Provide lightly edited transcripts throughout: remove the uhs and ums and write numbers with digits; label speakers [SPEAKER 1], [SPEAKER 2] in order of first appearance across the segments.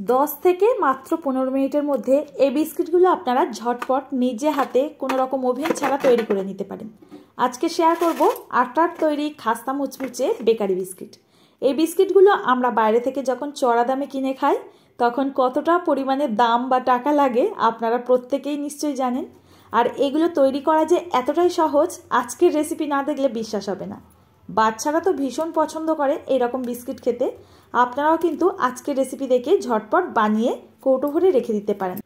[SPEAKER 1] 10 থেকে মাত্র 15 মিনিটের মধ্যে এই বিস্কিটগুলো আপনারা ঝটপট নিজে হাতে কোনো রকম ওভেন ছাড়া তৈরি করে নিতে পারেন। আজকে শেয়ার করব আটার তৈরি খাস্তা মুচমুচে বেকারি বিস্কিট। এই বিস্কিটগুলো আমরা বাইরে থেকে যখন চড়া দামে কিনে খাই তখন কতটা পরিমাণে দাম বা টাকা লাগে আপনারা প্রত্যেকেই নিশ্চয়ই জানেন। আর এগুলো তৈরি করা যে এতটাই সহজ, আজকের রেসিপি না দেখলে বিশ্বাস হবে না। বাচ্চারা তো ভীষণ পছন্দ করে এরকম বিস্কিট খেতে। আপনারাও কিন্তু আজকের রেসিপি দেখে ঝটপট বানিয়ে কৌটো ভরে রেখে দিতে পারেন।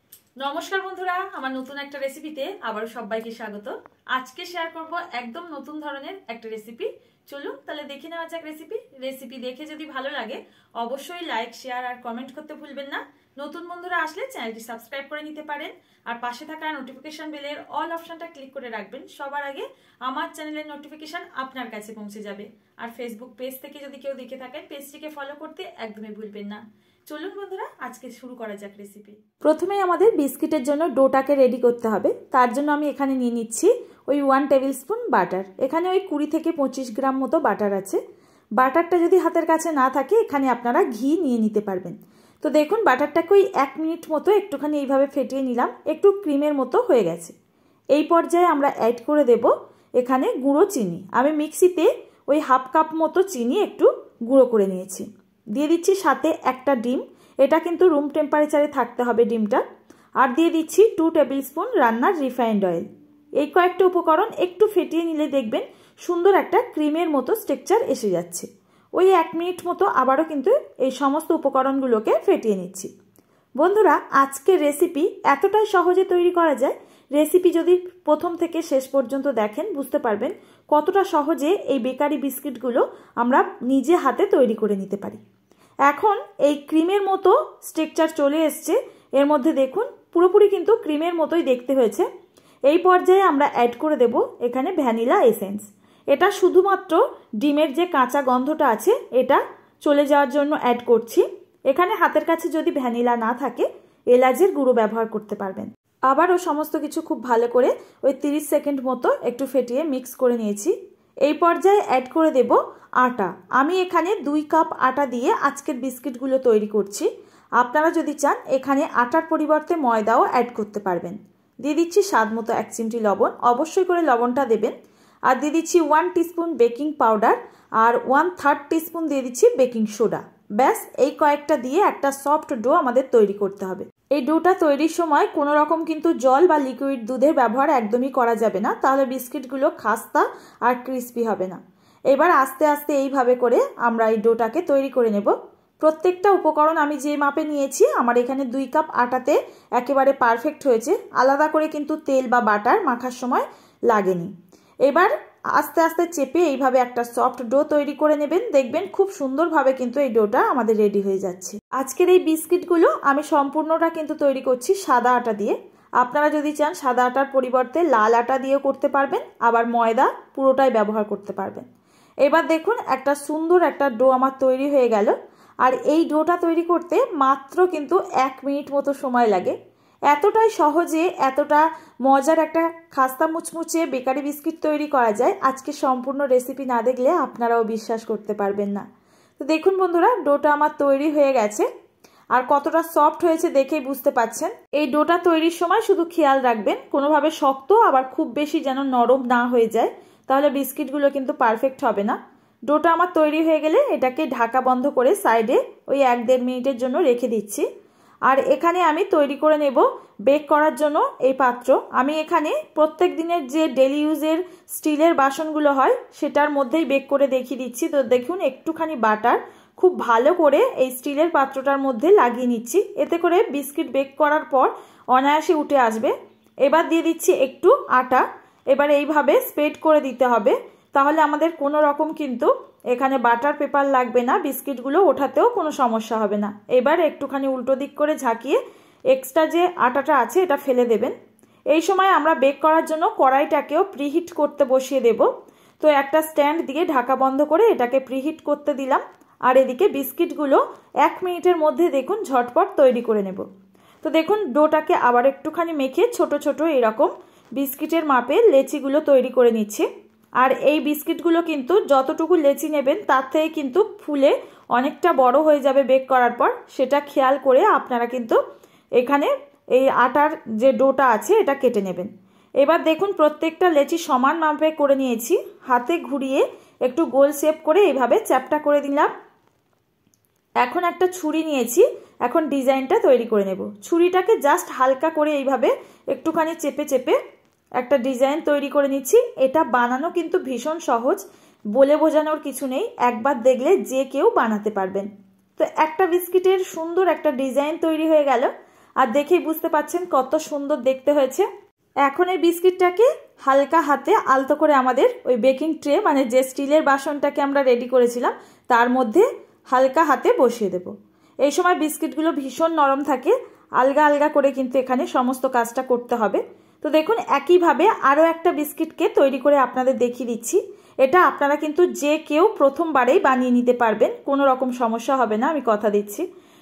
[SPEAKER 1] নমস্কার বন্ধুরা, আমার নতুন একটা রেসিপিতে আবারও সবাইকে স্বাগত। আজকে শেয়ার করব একদম নতুন ধরনের একটা রেসিপি। চলুন তাহলে দেখে নেওয়া যাক রেসিপি দেখে যদি ভালো লাগে অবশ্যই লাইক, শেয়ার আর কমেন্ট করতে ভুলবেন না। নতুন বন্ধুরা আসলে চ্যানেলটি সাবস্ক্রাইব করে নিতে পারেন আর পাশে থাকা নোটিফিকেশন বেলের অল অপশনটা ক্লিক করে রাখবেন। সবার আগে আমার চ্যানেলের নোটিফিকেশন আপনার কাছে পৌঁছে যাবে। আর ফেসবুক পেজ থেকে যদি কেউ দেখে থাকেন পেজটিকে ফলো করতে একদমই ভুলবেন না। চলুন বন্ধুরা আজকে শুরু করা যাক রেসিপি। প্রথমেই আমাদের বিস্কিটের জন্য ডোটাকে রেডি করতে হবে। তার জন্য আমি এখানে নিয়ে নিচ্ছি ওই 1 টেবিল স্পুন বাটার। এখানে ওই 20 থেকে 25 গ্রাম মতো বাটার আছে। বাটারটা যদি হাতের কাছে না থাকে এখানে আপনারা ঘি নিয়ে নিতে পারবেন। তো দেখুন বাটারটাকে ওই 1 মিনিট মতো একটুখানি এইভাবে ফেটিয়ে নিলাম, একটু ক্রিমের মতো হয়ে গেছে। এই পর্যায়ে আমরা অ্যাড করে দেব এখানে গুঁড়ো চিনি। আমি মিক্সিতে ওই 1/2 কাপ মতো চিনি একটু গুঁড়ো করে নিয়েছি। দিয়ে দিচ্ছি সাথে একটা ডিম, এটা কিন্তু রুম টেম্পারেচারে থাকতে হবে ডিমটা। আর দিয়ে দিচ্ছি 2 টেবিল স্পুন রান্নার রিফাইন্ড অয়েল। এই কয়েকটা উপকরণ একটু ফেটিয়ে নিলে দেখবেন সুন্দর একটা ক্রিমের মতো স্ট্রাকচার এসে যাচ্ছে। ওই 1 মিনিট মতো আবারও কিন্তু এই সমস্ত উপকরণগুলোকে ফেটিয়ে নিচ্ছি। বন্ধুরা আজকের রেসিপি এতটাই সহজে তৈরি করা যায়, রেসিপি যদি প্রথম থেকে শেষ পর্যন্ত দেখেন বুঝতে পারবেন কতটা সহজে এই বেকারি বিস্কিটগুলো আমরা নিজে হাতে তৈরি করে নিতে পারি। এখন এই ক্রিমের মতো স্ট্রাকচার চলে এসছে, এর মধ্যে দেখুন পুরোপুরি কিন্তু ক্রিমের মতোই দেখতে হয়েছে। এই পর্যায়ে আমরা অ্যাড করে দেব এখানে ভ্যানিলা এসেন্স। এটা শুধুমাত্র ডিমের যে কাঁচা গন্ধটা আছে এটা চলে যাওয়ার জন্য অ্যাড করছি। এখানে হাতের কাছে যদি ভ্যানিলা না থাকে এলাচের গুঁড়ো ব্যবহার করতে পারবেন। আবারও সমস্ত কিছু খুব ভালো করে ওই 30 সেকেন্ড মতো একটু ফেটিয়ে মিক্স করে নিয়েছি। এই পর্যায়ে অ্যাড করে দেব আটা। আমি এখানে 2 কাপ আটা দিয়ে আজকের বিস্কিটগুলো তৈরি করছি। আপনারা যদি চান এখানে আটার পরিবর্তে ময়দাও অ্যাড করতে পারবেন। দিয়ে দিচ্ছি স্বাদ মতো 1 চিমটি লবণ, অবশ্যই করে লবণটা দেবেন। আর দিয়ে দিচ্ছি 1 টিস্পুন বেকিং পাউডার আর 1/3 টিস্পুন দিয়ে দিচ্ছি বেকিং সোডা। ব্যাস এই কয়েকটা দিয়ে একটা সফট ডো আমাদের তৈরি করতে হবে। এই ডোটা তৈরির সময় কোনো রকম কিন্তু জল বা লিকুইড দুধের ব্যবহার একদমই করা যাবে না, তাহলে বিস্কিটগুলো খাস্তা আর ক্রিস্পি হবে না। এবার আস্তে আস্তে এইভাবে করে আমরা এই ডোটাকে তৈরি করে নেব। প্রত্যেকটা উপকরণ আমি যে মাপে নিয়েছি আমার এখানে 2 কাপ আটাতে একেবারে পারফেক্ট হয়েছে। আলাদা করে কিন্তু তেল বা বাটার মাখার সময় লাগেনি। এবার আস্তে আস্তে চেপে এইভাবে একটা সফট ডো তৈরি করে নেবেন। দেখবেন খুব সুন্দরভাবে কিন্তু এই ডোটা আমাদের রেডি হয়ে যাচ্ছে। আজকের এই বিস্কিটগুলো আমি সম্পূর্ণটা কিন্তু তৈরি করছি সাদা আটা দিয়ে। আপনারা যদি চান সাদা আটার পরিবর্তে লাল আটা দিয়েও করতে পারবেন, আবার ময়দা পুরোটাই ব্যবহার করতে পারবেন। এবার দেখুন একটা সুন্দর একটা ডো আমার তৈরি হয়ে গেল। আর এই ডোটা তৈরি করতে মাত্র কিন্তু 1 মিনিট মতো সময় লাগে। এতটাই সহজে এতটা মজার একটা খাস্তা মুচমুচে বেকারি বিস্কিট তৈরি করা যায়, আজকে সম্পূর্ণ রেসিপি না দেখলে আপনারাও বিশ্বাস করতে পারবেন না। তো দেখুন বন্ধুরা ডোটা আমার তৈরি হয়ে গেছে আর কতটা সফট হয়েছে দেখেই বুঝতে পাচ্ছেন। এই ডোটা তৈরির সময় শুধু খেয়াল রাখবেন কোনোভাবে শক্ত আবার খুব বেশি যেন নরম না হয়ে যায়, তাহলে বিস্কিটগুলো কিন্তু পারফেক্ট হবে না। ডোটা আমার তৈরি হয়ে গেলে এটাকে ঢাকা বন্ধ করে সাইডে ওই 1-1.5 মিনিটের জন্য রেখে দিচ্ছি। আর এখানে আমি তৈরি করে নেব বেক করার জন্য এই পাত্র। আমি এখানে প্রত্যেক দিনের যে ডেলি ইউজের স্টিলের বাসনগুলো হয় সেটার মধ্যেই বেক করে দেখিয়ে দিচ্ছি। তো দেখুন একটুখানি বাটার খুব ভালো করে এই স্টিলের পাত্রটার মধ্যে লাগিয়ে নিচ্ছি, এতে করে বিস্কিট বেক করার পর অনায়াসে উঠে আসবে। এবার দিয়ে দিচ্ছি একটু আটা। এবার এইভাবে স্প্রেড করে দিতে হবে, তাহলে আমাদের কোনো রকম কিন্তু এখানে বাটার পেপার লাগবে না, বিস্কিটগুলো ওঠাতেও কোনো সমস্যা হবে না। এবার একটুখানি উল্টো দিক করে ঝাঁকিয়ে এক্সট্রা যে আটাটা আছে এটা ফেলে দেবেন। এই সময় আমরা বেক করার জন্য কড়াইটাকেও প্রিহিট করতে বসিয়ে দেব। তো একটা স্ট্যান্ড দিয়ে ঢাকা বন্ধ করে এটাকে প্রিহিট করতে দিলাম। আর এদিকে বিস্কিটগুলো 1 মিনিটের মধ্যে দেখুন ঝটপট তৈরি করে নেব। তো দেখুন ডোটাকে আবার একটুখানি মেখে ছোট ছোট এরকম বিস্কিটের মাপে লেচিগুলো তৈরি করে নিচ্ছে। আর এই বিস্কিটগুলো কিন্তু যতটুকু লেচি নেবেন তার থেকে কিন্তু ফুলে অনেকটা বড় হয়ে যাবে বেক করার পর, সেটা খেয়াল করে আপনারা কিন্তু এখানে এই আটার যে ডোটা আছে এটা কেটে নেবেন। এবার দেখুন প্রত্যেকটা লেচি সমান মাপে করে নিয়েছি, হাতে ঘুরিয়ে একটু গোল শেপ করে এইভাবে চ্যাপটা করে দিলাম। এখন একটা ছুরি নিয়েছি, এখন ডিজাইনটা তৈরি করে নেব। ছুরিটাকে জাস্ট হালকা করে এইভাবে একটুখানি চেপে চেপে একটা ডিজাইন তৈরি করে নিচ্ছি। এটা বানানো কিন্তু ভীষণ সহজ, বলে বোঝানোর কিছু নেই, একবার দেখলে যে কেউ বানাতে পারবেন। তো একটা বিস্কিটের সুন্দর একটা ডিজাইন তৈরি হয়ে গেল, আর দেখেই বুঝতে পাচ্ছেন কত সুন্দর দেখতে হয়েছে। এখন এই বিস্কিটটাকে হালকা হাতে আলতো করে আমাদের ওই বেকিং ট্রে মানে যে স্টিলের বাসনটাকে আমরা রেডি করেছিলাম তার মধ্যে হালকা হাতে বসিয়ে দেব। এই সময় বিস্কিটগুলো ভীষণ নরম থাকে, আলগা আলগা করে কিন্তু এখানে সমস্ত কাজটা করতে হবে। তো দেখুন একইভাবে আরও একটা বিস্কিটকে তৈরি করে আপনাদের দেখিয়ে দিচ্ছি। এটা আপনারা কিন্তু যে কেউ প্রথমবারেই বানিয়ে নিতে পারবেন, কোনো রকম সমস্যা হবে না, আমি কথা দিচ্ছি।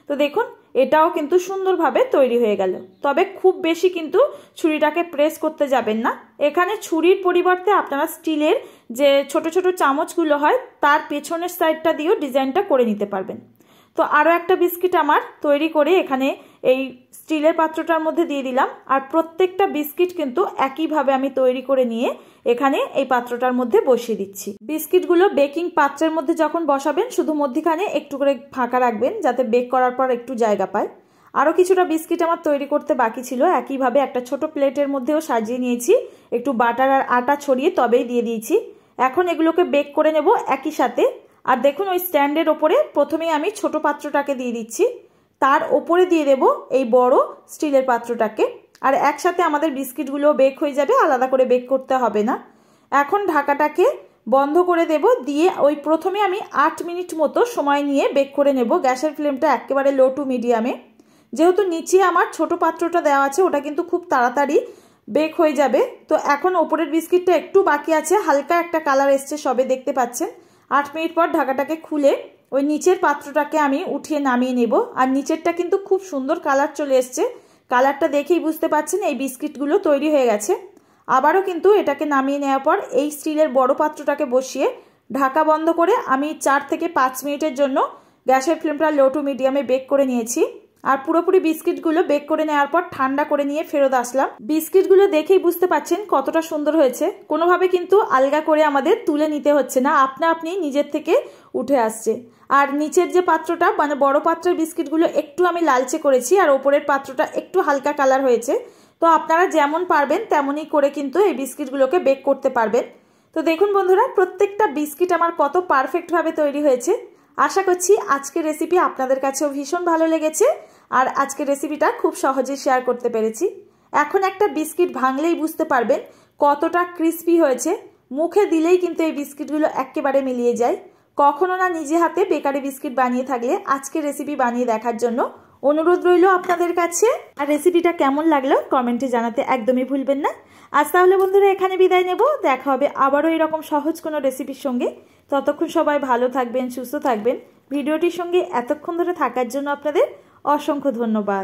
[SPEAKER 1] তো দেখুন এটাও কিন্তু সুন্দরভাবে তৈরি হয়ে গেল। তবে খুব বেশি কিন্তু ছুরিটাকে প্রেস করতে যাবেন না, এখানে ছুরির পরিবর্তে আপনারা স্টিলের যে ছোট ছোট চামচগুলো হয় তার পেছনের সাইডটা দিয়েও ডিজাইনটা করে নিতে পারবেন। তো আরও একটা বিস্কিট আমার তৈরি করে এখানে এই স্টিলের পাত্রটার মধ্যে দিয়ে দিলাম, আর প্রত্যেকটা বিস্কিট কিন্তু একইভাবে আমি তৈরি করে নিয়ে এখানে এই পাত্রটার মধ্যে বসিয়ে দিচ্ছি। বিস্কিটগুলো বেকিং পাত্রের মধ্যে যখন বসাবেন শুধু মধ্যখানে একটু করে ফাঁকা রাখবেন যাতে বেক করার পর একটু জায়গা পায়। আরও কিছুটা বিস্কিট আমার তৈরি করতে বাকি ছিল, একইভাবে একটা ছোট প্লেটের মধ্যেও সাজিয়ে নিয়েছি, একটু বাটার আর আটা ছড়িয়ে তবেই দিয়ে দিয়েছি। এখন এগুলোকে বেক করে নেব একই সাথে। আর দেখুন ওই স্ট্যান্ডের ওপরে প্রথমেই আমি ছোট পাত্রটাকে দিয়ে দিচ্ছি, তার ওপরে দিয়ে দেব এই বড় স্টিলের পাত্রটাকে, আর একসাথে আমাদের বিস্কিটগুলো বেক হয়ে যাবে, আলাদা করে বেক করতে হবে না। এখন ঢাকাটাকে বন্ধ করে দেব, দিয়ে ওই প্রথমে আমি 8 মিনিট মতো সময় নিয়ে বেক করে নেব। গ্যাসের ফ্লেমটা একেবারে লো টু মিডিয়ামে, যেহেতু নিচে আমার ছোট পাত্রটা দেওয়া আছে ওটা কিন্তু খুব তাড়াতাড়ি বেক হয়ে যাবে। তো এখন ওপরের বিস্কিটটা একটু বাকি আছে, হালকা একটা কালার এসছে সবে দেখতে পাচ্ছেন। 8 মিনিট পর ঢাকাটাকে খুলে ওই নিচের পাত্রটাকে আমি উঠিয়ে নামিয়ে নেব, আর নিচেরটা কিন্তু খুব সুন্দর কালার চলে এসছে, কালারটা দেখেই বুঝতে পাচ্ছেন এই বিস্কিটগুলো তৈরি হয়ে গেছে। আবারও কিন্তু এটাকে নামিয়ে নেওয়ার পর এই স্টিলের বড় পাত্রটাকে বসিয়ে ঢাকা বন্ধ করে আমি 4 থেকে 5 মিনিটের জন্য গ্যাসের ফ্লেমটা লো টু মিডিয়ামে বেক করে নিয়েছি। আর পুরোপুরি বিস্কিটগুলো বেক করে নেওয়ার পর ঠান্ডা করে নিয়ে ফেরত আসলাম। বিস্কিটগুলো দেখেই বুঝতে পাচ্ছেন কতটা সুন্দর হয়েছে, কোনোভাবে কিন্তু আলগা করে আমাদের তুলে নিতে হচ্ছে না, আপনা আপনি নিজের থেকে উঠে আসছে। আর নিচের যে পাত্রটা মানে বড় পাত্রের বিস্কিটগুলো একটু আমি লালচে করেছি, আর ওপরের পাত্রটা একটু হালকা কালার হয়েছে। তো আপনারা যেমন পারবেন তেমনই করে কিন্তু এই বিস্কিটগুলোকে বেক করতে পারবেন। তো দেখুন বন্ধুরা প্রত্যেকটা বিস্কিট আমার কত পারফেক্টভাবে তৈরি হয়েছে। আশা করছি আজকের রেসিপি আপনাদের কাছেও ভীষণ ভালো লেগেছে, আর আজকের রেসিপিটা খুব সহজে শেয়ার করতে পেরেছি। এখন একটা বিস্কিট ভাঙলেই বুঝতে পারবেন কতটা ক্রিস্পি হয়েছে, মুখে দিলেই কিন্তু এই বিস্কিটগুলো একেবারে মিলিয়ে যায়। কখনো না নিজে হাতে বেকারি বিস্কিট বানিয়ে থাকলে আজকের রেসিপি বানিয়ে দেখার জন্য অনুরোধ রইল আপনাদের কাছে। আর রেসিপিটা কেমন লাগলো কমেন্টে জানাতে একদমই ভুলবেন না। আজ তাহলে বন্ধুরা এখানে বিদায় নেব, দেখা হবে আবারও এরকম সহজ কোনো রেসিপির সঙ্গে। ততক্ষণ সবাই ভালো থাকবেন, সুস্থ থাকবেন। ভিডিওটির সঙ্গে এতক্ষণ ধরে থাকার জন্য আপনাদের অসংখ্য ধন্যবাদ।